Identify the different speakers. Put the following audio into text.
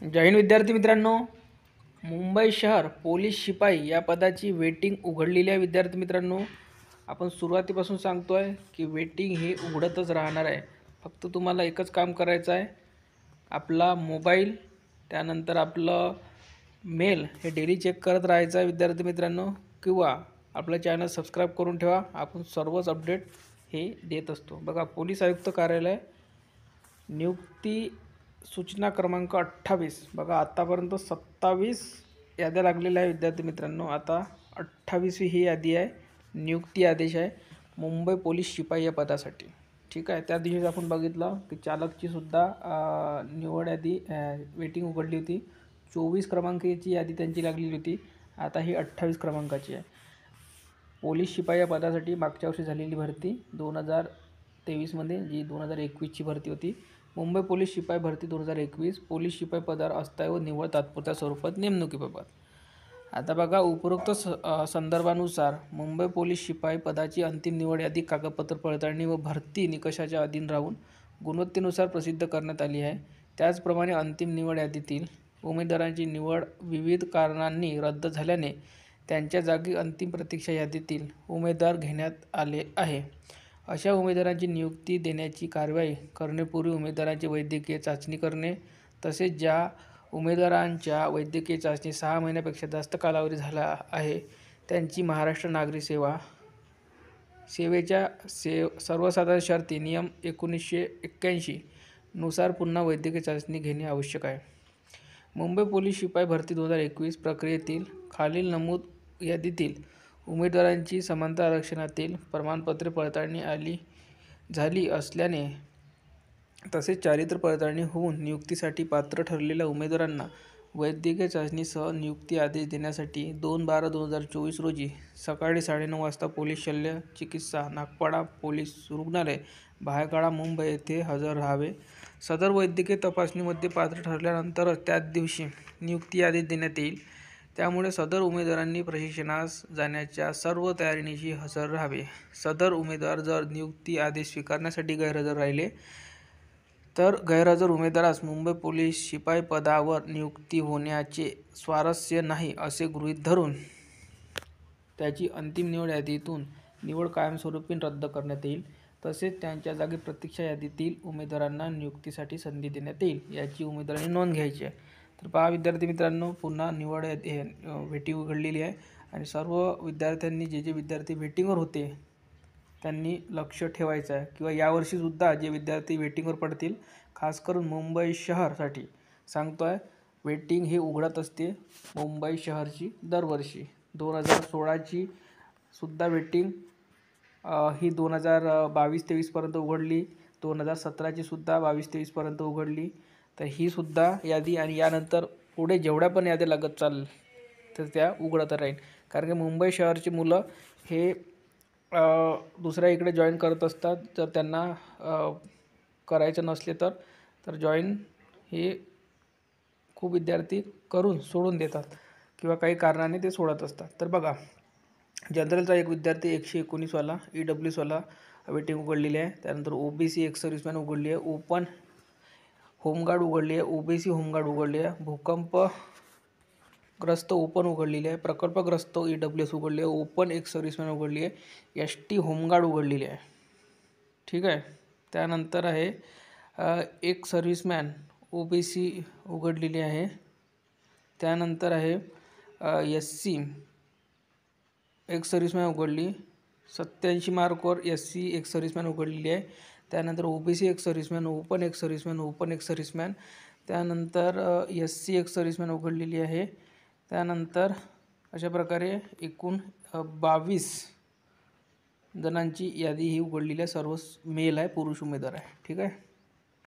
Speaker 1: जय हिंद विद्यार्थी मित्रांनो, मुंबई शहर पोलीस शिपाई या पदाची वेटिंग उघडलेली आहे. विद्यार्थी मित्रांनो, आपण सुरुवातीपासून सांगतोय की वेटिंग हे उघडतच राहणार आहे. फक्त तुम्हाला एकच काम करायचं आहे, आपला मोबाईल त्यानंतर आपलं मेल हे डेली चेक करत राहायचं आहे. विद्यार्थी मित्रांनो, किंवा आपलं चॅनल सबस्क्राईब करून ठेवा. आपण सर्वच अपडेट हे देत असतो. बघा, पोलीस आयुक्त कार्यालय नियुक्ती सूचना क्रमांक 28. बघा, आतापर्यंत 27 याद्या लागलेल्या आहे. विद्यार्थी मित्रांनो, आता 28वी ही यादी आहे. नियुक्ती आदेश आहे मुंबई पोलीस शिपाई या पदासाठी. ठीक आहे. त्या दिवशी आपण बघितलं की चालकची सुद्धा निवड यादी वेटिंग उघडली होती. 24 क्रमांकाची यादी त्यांची लागलेली होती. आता ही 28 क्रमांकाची आहे. पोलीस शिपाई या पदासाठी मागच्या वर्षी झालेली भरती 2023मध्ये, जी 2021ची भरती होती. मुंबई पोलीस शिपाई भरती 2021 पोलीस शिपाई पदावर अस्थायी व निव्वळ तात्पुरत्या स्वरूपात नेमणुकीबाबत. आता बघा, उपरोक्त संदर्भानुसार मुंबई पोलीस शिपाई पदाची अंतिम निवड यादी कागदपत्र पडताळणी व भरती निकषाच्या अधीन राहून गुणवत्तेनुसार प्रसिद्ध करण्यात आली आहे. त्याचप्रमाणे अंतिम निवड यादीतील उमेदवारांची निवड विविध कारणांनी रद्द झाल्याने त्यांच्या जागी अंतिम प्रतीक्षा यादीतील उमेदवार घेण्यात आले आहे. अशा उमेदवारांची नियुक्ती देण्याची कार्यवाही करण्यापूर्वी उमेदवारांची वैद्यकीय चाचणी करणे, तसेच ज्या उमेदवारांच्या वैद्यकीय चाचणी 6 महिन्यापेक्षा जास्त कालावधी झाला आहे त्यांची महाराष्ट्र नागरी सेवेच्या सर्वसाधारण शर्ती नियम 1981 नुसार पुन्हा वैद्यकीय चाचणी घेणे आवश्यक आहे. मुंबई पोलीस शिपाई भरती 2021 प्रक्रियेतील खालील नमूद यादीतील उमेदवारांची समांतर आरक्षणातील प्रमाणपत्रे पडताळणी झाली असल्याने, तसेच चारित्र्य पडताळणी होऊन नियुक्तीसाठी पात्र ठरलेल्या उमेदवारांना वैद्यकीय चाचणीसह नियुक्ती आदेश देण्यासाठी 2/12/2024 रोजी सकाळी 9:30 वाजता पोलीस शल्य चिकित्सा नागपाडा पोलीस रुग्णालय भायखळा मुंबई येथे हजर राहावे. सदर वैद्यकीय तपासणीमध्ये पात्र ठरल्यानंतरच त्याच दिवशी नियुक्ती आदेश देण्यात येईल. त्यामुळे सदर उमेदवारांनी प्रशिक्षणास जाण्याच्या सर्व तयारीनिशी हजर राहावे. सदर उमेदवार जर नियुक्ती आदेश स्वीकारण्यासाठी गैरहजर राहिले तर गैरहजर उमेदवारास मुंबई पोलीस शिपाई पदावर नियुक्ती होण्याचे स्वारस्य नाही असे गृहीत धरून त्याची अंतिम निवड यादीतून निवड कायमस्वरूपी रद्द करण्यात येईल. तसेच त्यांच्या जागी प्रतीक्षा यादीतील उमेदवारांना नियुक्तीसाठी संधी देण्यात येईल, याची उमेदवारांनी नोंद घ्यायची आहे. तर पहा विद्यार्थी मित्रांनो, पुन्हा निवड वेटिंग उघडलेली आहे आणि सर्व विद्यार्थ्यांनी जे विद्यार्थी वेटिंगवर होते त्यांनी लक्ष ठेवायचं आहे. किंवा यावर्षीसुद्धा जे विद्यार्थी वेटिंगवर पडतील, खास करून मुंबई शहरसाठी सांगतो आहे, वेटिंग हे उघडत असते मुंबई शहरची दरवर्षी. 2016ची सुद्धा वेटिंग ही 2022-23पर्यंत उघडली. 2017ची सुद्धा 22-23पर्यंत उघडली. तर ही सुद्धा यादी आणि यानंतर पुढे जेवढ्या पण याद्या लागत चाल तर त्या उघडत राहील. कारण की मुंबई शहरची मुलं हे दुसऱ्या इकडे जॉईन करत असतात. जर त्यांना करायचं नसले तर जॉईन हे खूप विद्यार्थी करून सोडून देतात किंवा काही कारणाने ते सोडत असतात. तर बघा, जनरलचा एक विद्यार्थी 119वाला EWSवाला वेटिंग उघडलेली आहे. त्यानंतर OBC एक्स सर्व्हिसमॅन उघडली आहे. ओपन होमगार्ड उघडली आहे. OBC होमगार्ड उघडली आहे. भूकंपग्रस्त ओपन उघडलेली आहे. प्रकल्पग्रस्त EWS उघडली आहे. ओपन एक्स सर्व्हिसमॅन उघडली आहे. ST होमगार्ड उघडलेली आहे. ठीक आहे. त्यानंतर आहे एक सर्व्हिसमॅन OBC उघडलेली आहे. त्यानंतर आहे SC एक सर्व्हिसमॅन उघडली. 87 मार्कवर SC एक सर्व्हिसमॅन उघडलेली आहे. त्यानंतर OBC एक सर्व्हिसमॅन, ओपन एक सर्व्हिसमॅन, ओपन एक सर्व्हिसमॅन. त्यानंतर SC एक सर्व्हिसमॅन उघडलेली आहे. त्यानंतर अशा प्रकारे एकूण 22 जणांची यादी ही उघडलेली आहे. सर्व मेल आहे, पुरुष उमेदवार आहे. ठीक आहे.